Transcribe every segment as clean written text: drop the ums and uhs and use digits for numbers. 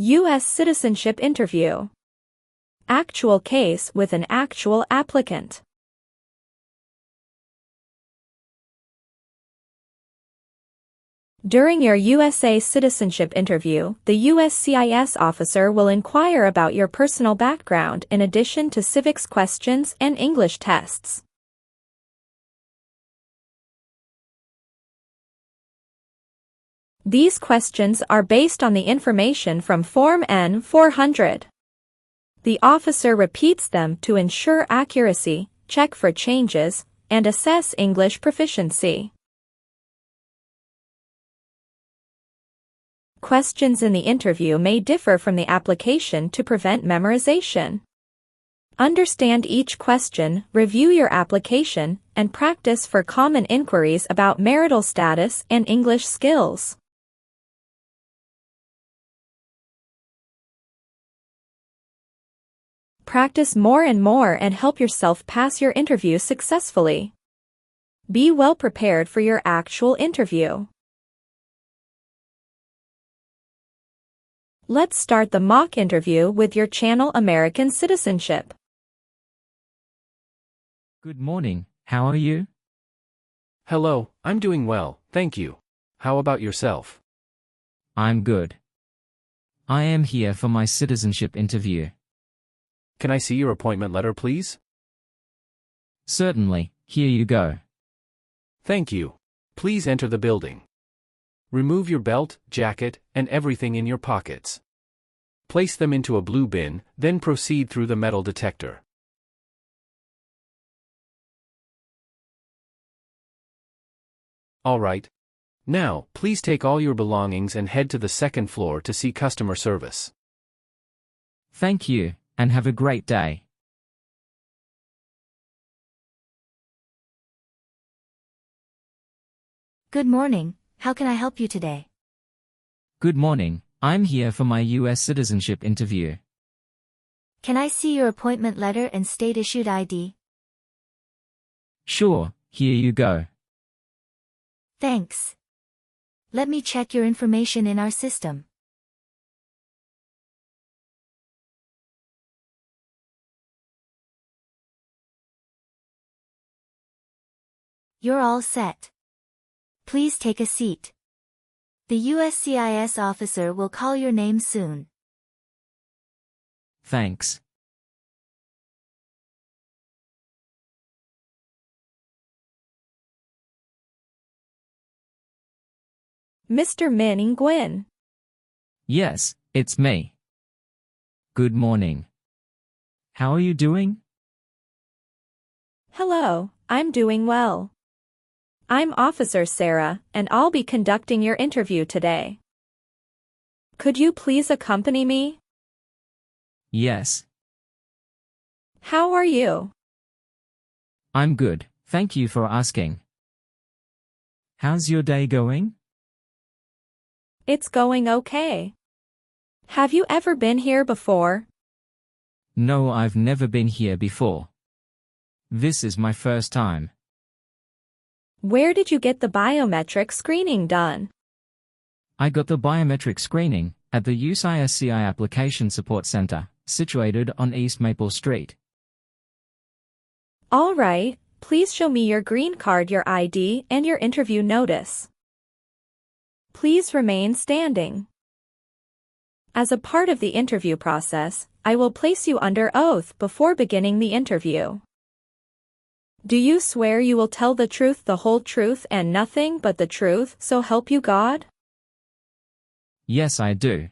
U.S. citizenship interview. Actual case with an actual applicant. During your USA citizenship interview, the USCIS officer will inquire about your personal background in addition to civics questions and English tests. These questions are based on the information from Form N-400. The officer repeats them to ensure accuracy, check for changes, and assess English proficiency. Questions in the interview may differ from the application to prevent memorization. Understand each question, review your application, and practice for common inquiries about marital status and English skills. Practice more and more and help yourself pass your interview successfully. Be well prepared for your actual interview. Let's start the mock interview with your channel American Citizenship. Good morning, how are you? Hello, I'm doing well, thank you. How about yourself? I'm good. I am here for my citizenship interview. Can I see your appointment letter, please? Certainly, here you go. Thank you. Please enter the building. Remove your belt, jacket, and everything in your pockets. Place them into a blue bin, then proceed through the metal detector. All right. Now, please take all your belongings and head to the second floor to see customer service. Thank you, and have a great day. Good morning, how can I help you today? Good morning, I'm here for my U.S. citizenship interview. Can I see your appointment letter and state-issued ID? Sure, here you go. Thanks. Let me check your information in our system. You're all set. Please take a seat. The USCIS officer will call your name soon. Thanks. Mr. Min Nguyen. Yes, it's me. Good morning. How are you doing? Hello, I'm doing well. I'm Officer Sarah, and I'll be conducting your interview today. Could you please accompany me? Yes. How are you? I'm good, thank you for asking. How's your day going? It's going okay. Have you ever been here before? No, I've never been here before. This is my first time. Where did you get the biometric screening done? I got the biometric screening at the USCIS Application Support Center, situated on East Maple Street. All right, please show me your green card, your ID, and your interview notice. Please remain standing. As a part of the interview process, I will place you under oath before beginning the interview. Do you swear you will tell the truth, the whole truth, and nothing but the truth, so help you God? Yes, I do.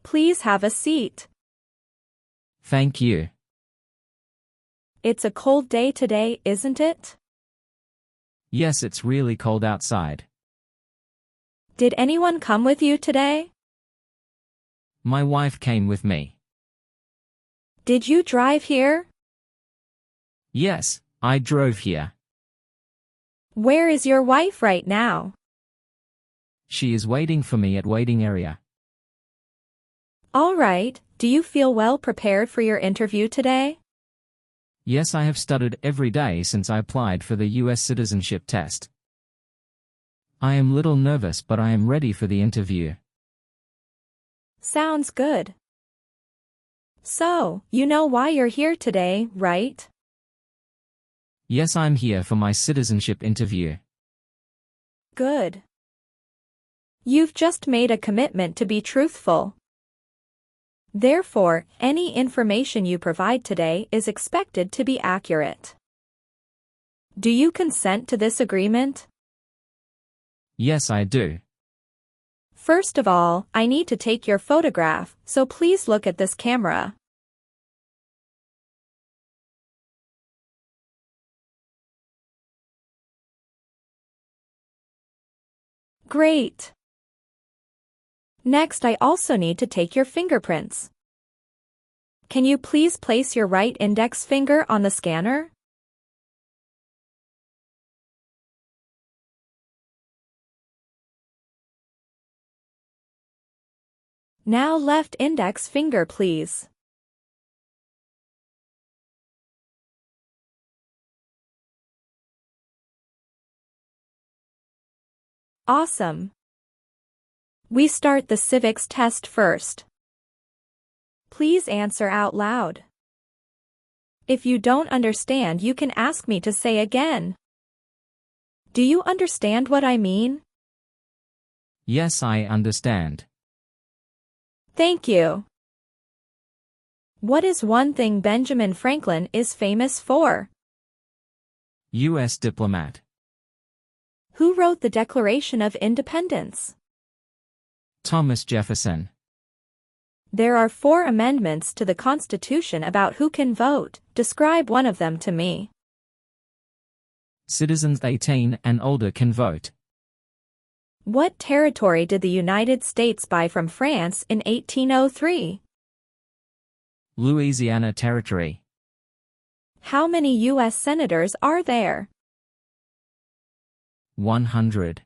Please have a seat. Thank you. It's a cold day today, isn't it? Yes, it's really cold outside. Did anyone come with you today? My wife came with me. Did you drive here? Yes, I drove here. Where is your wife right now? She is waiting for me at waiting area. All right, do you feel well prepared for your interview today? Yes, I have studied every day since I applied for the U.S. citizenship test. I am little nervous, but I am ready for the interview. Sounds good. So, you know why you're here today, right? Yes, I'm here for my citizenship interview. Good. You've just made a commitment to be truthful. Therefore, any information you provide today is expected to be accurate. Do you consent to this agreement? Yes, I do. First of all, I need to take your photograph, so please look at this camera. Great. Next, I also need to take your fingerprints. Can you please place your right index finger on the scanner? Now left index finger, please. Awesome. We start the civics test first. Please answer out loud. If you don't understand, you can ask me to say again. Do you understand what I mean? Yes, I understand. Thank you. What is one thing Benjamin Franklin is famous for? U.S. diplomat. Who wrote the Declaration of Independence? Thomas Jefferson. There are 4 amendments to the Constitution about who can vote. Describe one of them to me. Citizens 18 and older can vote. What territory did the United States buy from France in 1803? Louisiana Territory. How many U.S. senators are there? 100.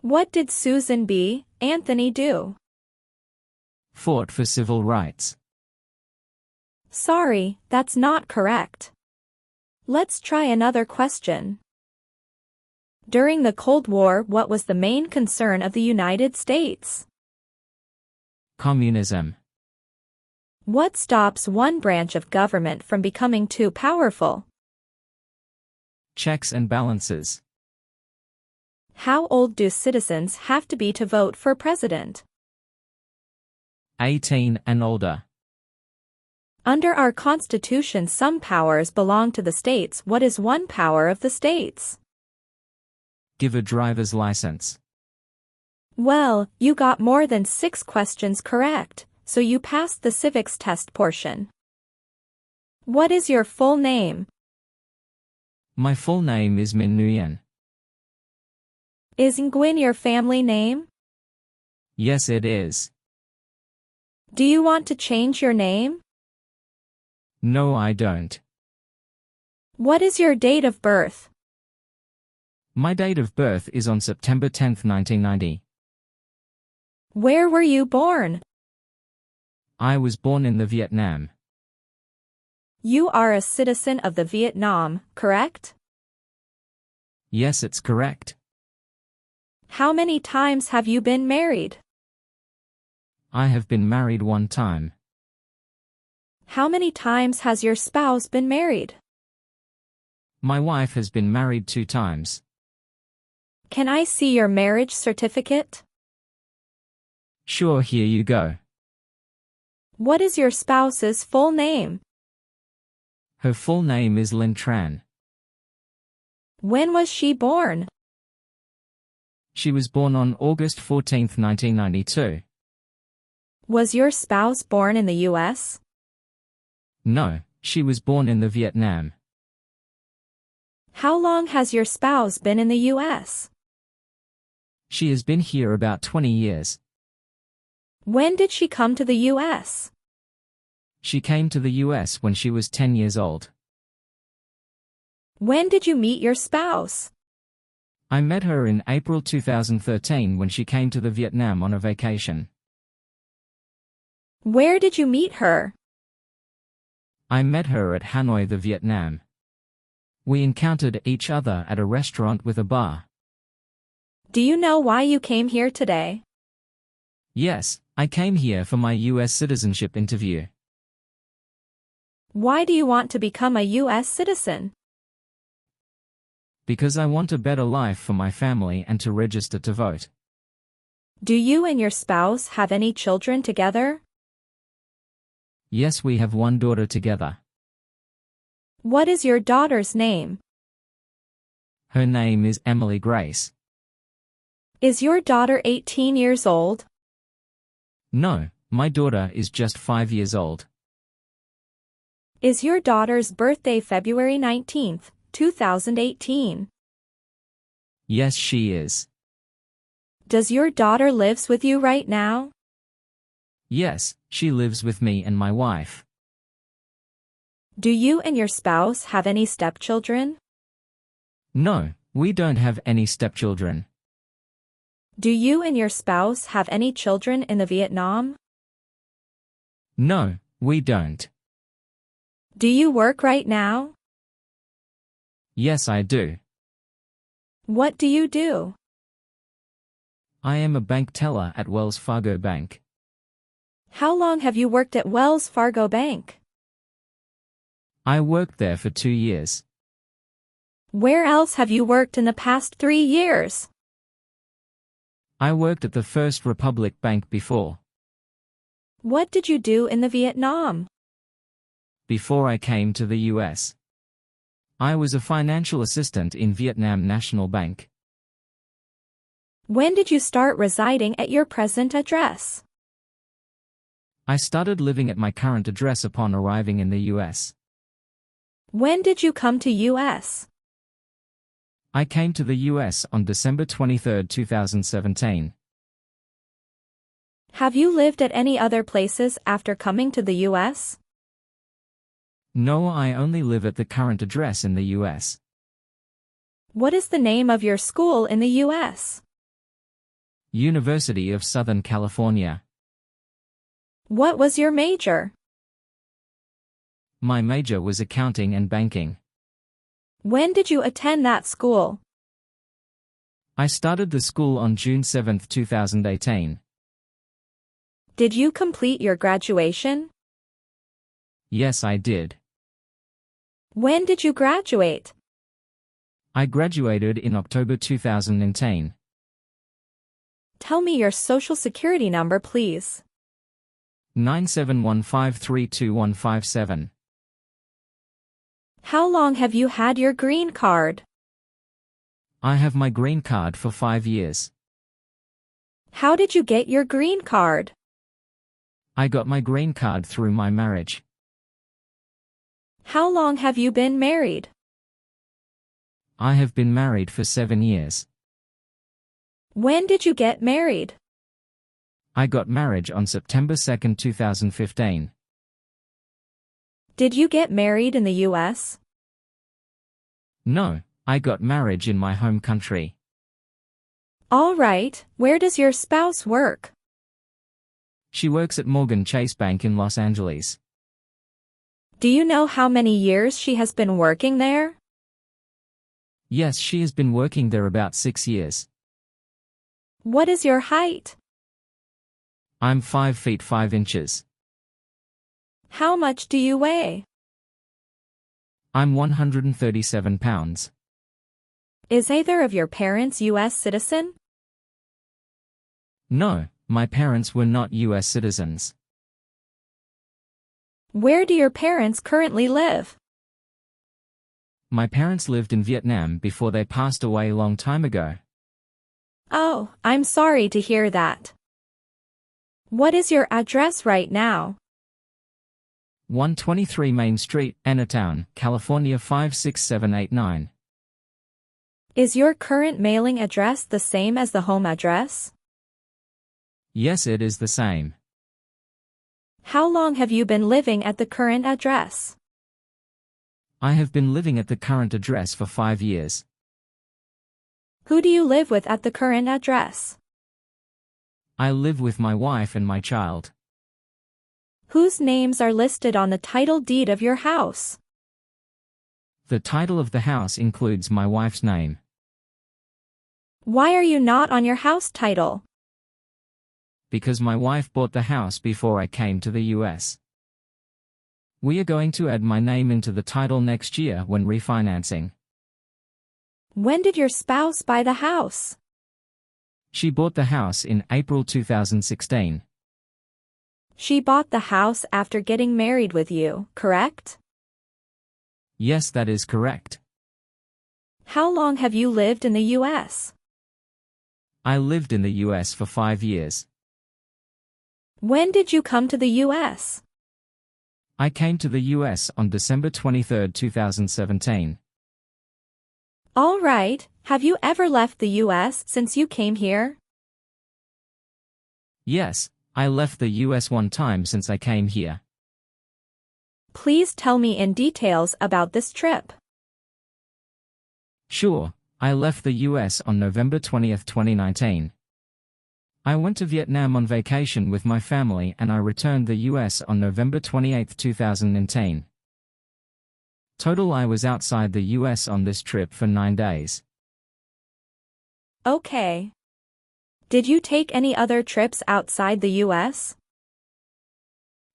What did Susan B. Anthony do? Fought for civil rights. Sorry, that's not correct. Let's try another question. During the Cold War, what was the main concern of the United States? Communism. What stops one branch of government from becoming too powerful? Checks and balances. How old do citizens have to be to vote for president? 18 and older. Under our Constitution, some powers belong to the states. What is one power of the states? Give a driver's license. Well, you got more than 6 questions correct, so you passed the civics test portion. What is your full name? My full name is Min Nguyen. Is Nguyen your family name? Yes, it is. Do you want to change your name? No, I don't. What is your date of birth? My date of birth is on September 10, 1990. Where were you born? I was born in the Vietnam. You are a citizen of the Vietnam, correct? Yes, it's correct. How many times have you been married? I have been married 1 time. How many times has your spouse been married? My wife has been married 2 times. Can I see your marriage certificate? Sure, here you go. What is your spouse's full name? Her full name is Lin Tran. When was she born? She was born on August 14, 1992. Was your spouse born in the U.S.? No, she was born in the Vietnam. How long has your spouse been in the U.S.? She has been here about 20 years. When did she come to the U.S.? She came to the U.S. when she was 10 years old. When did you meet your spouse? I met her in April 2013 when she came to the Vietnam on a vacation. Where did you meet her? I met her at Hanoi, the Vietnam. We encountered each other at a restaurant with a bar. Do you know why you came here today? Yes, I came here for my US citizenship interview. Why do you want to become a US citizen? Because I want a better life for my family and to register to vote. Do you and your spouse have any children together? Yes, we have one daughter together. What is your daughter's name? Her name is Emily Grace. Is your daughter 18 years old? No, my daughter is just 5 years old. Is your daughter's birthday February 19th, 2018? Yes, she is. Does your daughter lives with you right now? Yes, she lives with me and my wife. Do you and your spouse have any stepchildren? No, we don't have any stepchildren. Do you and your spouse have any children in the Vietnam? No, we don't. Do you work right now? Yes, I do. What do you do? I am a bank teller at Wells Fargo Bank. How long have you worked at Wells Fargo Bank? I worked there for 2 years. Where else have you worked in the past 3 years? I worked at the First Republic Bank before. What did you do in the Vietnam? Before I came to the US. I was a financial assistant in Vietnam National Bank. When did you start residing at your present address? I started living at my current address upon arriving in the US. When did you come to US? I came to the US on December 23, 2017. Have you lived at any other places after coming to the US? No, I only live at the current address in the US. What is the name of your school in the US? University of Southern California. What was your major? My major was accounting and banking. When did you attend that school? I started the school on June 7, 2018. Did you complete your graduation? Yes, I did. When did you graduate? I graduated in October 2010. Tell me your social security number, please. 971532157. How long have you had your green card? I have my green card for 5 years. How did you get your green card? I got my green card through my marriage. How long have you been married? I have been married for 7 years. When did you get married? I got married on September 2, 2015. Did you get married in the US? No, I got married in my home country. All right, where does your spouse work? She works at Morgan Chase Bank in Los Angeles. Do you know how many years she has been working there? Yes, she has been working there about 6 years. What is your height? I'm 5 feet 5 inches. How much do you weigh? I'm 137 pounds. Is either of your parents US citizen? No, my parents were not US citizens. Where do your parents currently live? My parents lived in Vietnam before they passed away a long time ago. Oh, I'm sorry to hear that. What is your address right now? 123 Main Street, Entertown, California 56789. Is your current mailing address the same as the home address? Yes, it is the same. How long have you been living at the current address? I have been living at the current address for 5 years. Who do you live with at the current address? I live with my wife and my child. Whose names are listed on the title deed of your house? The title of the house includes my wife's name. Why are you not on your house title? because my wife bought the house before I came to the US. We are going to add my name into the title next year when refinancing. When did your spouse buy the house? She bought the house in April 2016. She bought the house after getting married with you, correct? Yes, that is correct. How long have you lived in the U.S.? I lived in the US for 5 years. When did you come to the U.S.? I came to the US on December 23, 2017. All right, have you ever left the U.S. since you came here? Yes, I left the US one time since I came here. Please tell me in details about this trip. Sure, I left the US on November 20, 2019. I went to Vietnam on vacation with my family and I returned the US on November 28, 2010. Total I was outside the US on this trip for 9 days. Okay. Did you take any other trips outside the U.S.?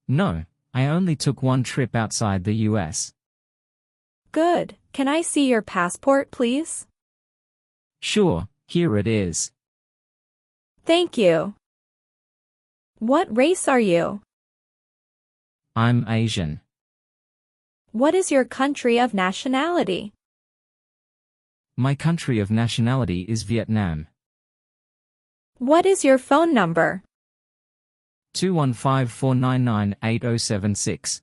No, I only took one trip outside the US. Good. Can I see your passport, please? Sure, here it is. Thank you. What race are you? I'm Asian. What is your country of nationality? My country of nationality is Vietnam. What is your phone number? 215-499-8076.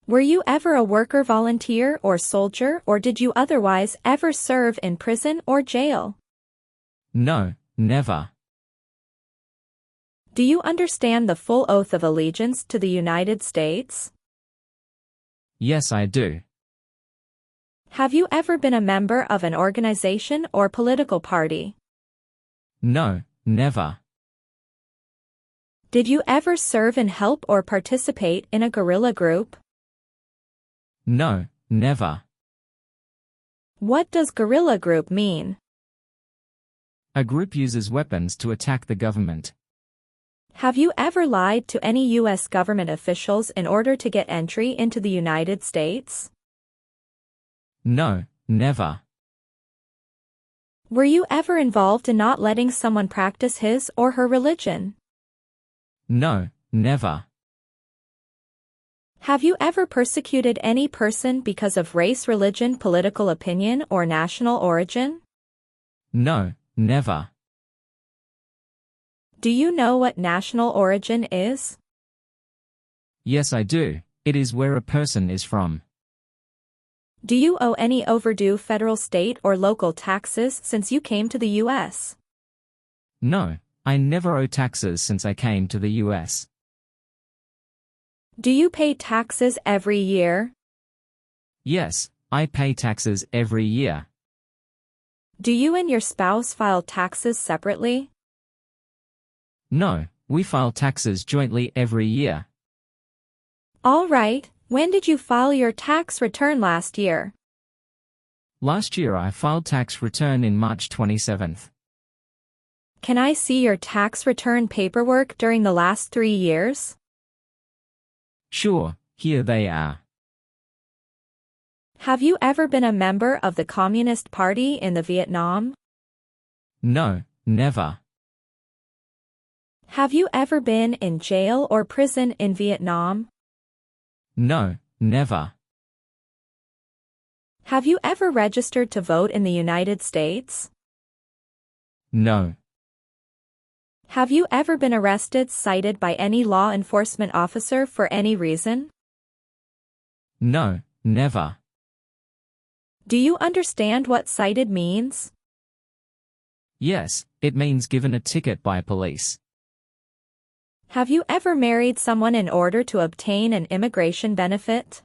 Were you ever a worker volunteer or soldier, or did you otherwise ever serve in prison or jail? No, never. Do you understand the full oath of allegiance to the United States? Yes, I do. Have you ever been a member of an organization or political party? No, never. Did you ever serve in help or participate in a guerrilla group? No, never. What does guerrilla group mean? A group uses weapons to attack the government. Have you ever lied to any U.S. government officials in order to get entry into the United States? No, never. Were you ever involved in not letting someone practice his or her religion? No, never. Have you ever persecuted any person because of race, religion, political opinion, or national origin? No, never. Do you know what national origin is? Yes, I do. It is where a person is from. Do you owe any overdue federal, state, or local taxes since you came to the U.S.? No, I never owe taxes since I came to the US. Do you pay taxes every year? Yes, I pay taxes every year. Do you and your spouse file taxes separately? No, we file taxes jointly every year. All right, when did you file your tax return last year? Last year I filed tax return in March 27th. Can I see your tax return paperwork during the last 3 years? Sure, here they are. Have you ever been a member of the Communist Party in the Vietnam? No, never. Have you ever been in jail or prison in Vietnam? No, never. Have you ever registered to vote in the United States? No. Have you ever been arrested, cited by any law enforcement officer for any reason? No, never. Do you understand what cited means? Yes, it means given a ticket by police. Have you ever married someone in order to obtain an immigration benefit?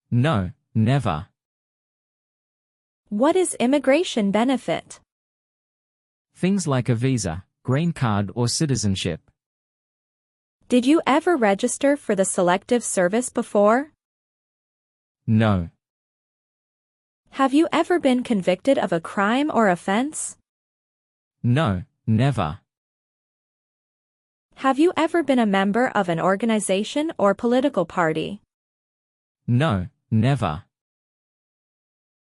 No, never. What is immigration benefit? Things like a visa, green card or citizenship. Did you ever register for the Selective Service before? No. Have you ever been convicted of a crime or offense? No, never. Have you ever been a member of an organization or political party? No, never.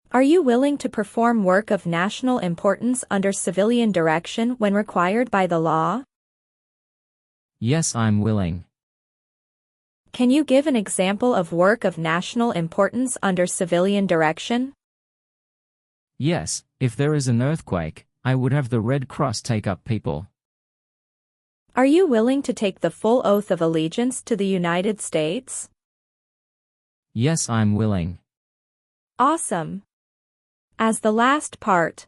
Are you willing to perform work of national importance under civilian direction when required by the law? Yes, I'm willing. Can you give an example of work of national importance under civilian direction? Yes, if there is an earthquake, I would have the Red Cross take up people. Are you willing to take the full oath of allegiance to the United States? Yes, I'm willing. Awesome. As the last part,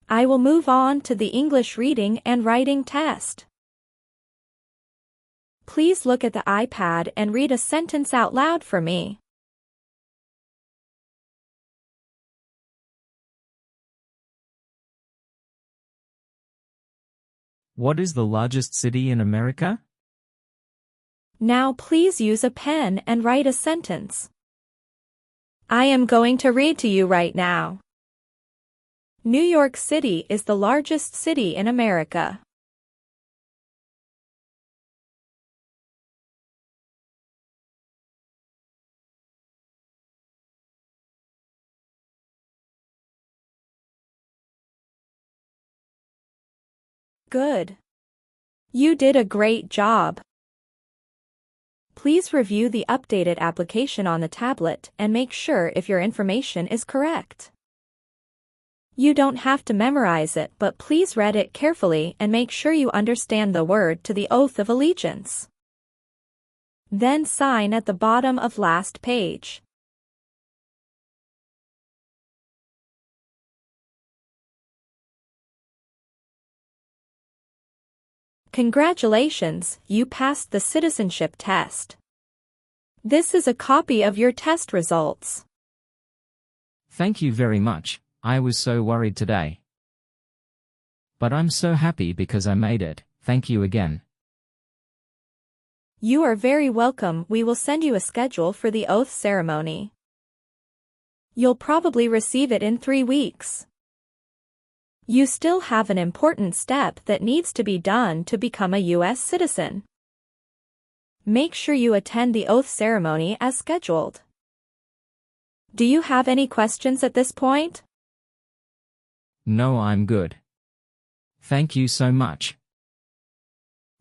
I will move on to the English reading and writing test. Please look at the iPad and read a sentence out loud for me. What is the largest city in America? Now please use a pen and write a sentence. I am going to read to you right now. New York City is the largest city in America. Good. You did a great job. Please review the updated application on the tablet and make sure if your information is correct. You don't have to memorize it, but please read it carefully and make sure you understand the word to the oath of allegiance. Then sign at the bottom of last page. Congratulations, you passed the citizenship test. This is a copy of your test results. Thank you very much. I was so worried today. But I'm so happy because I made it. Thank you again. You are very welcome. We will send you a schedule for the oath ceremony. You'll probably receive it in 3 weeks. You still have an important step that needs to be done to become a U.S. citizen. Make sure you attend the oath ceremony as scheduled. Do you have any questions at this point? No, I'm good. Thank you so much.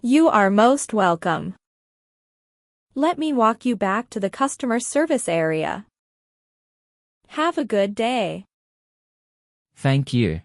You are most welcome. Let me walk you back to the customer service area. Have a good day. Thank you.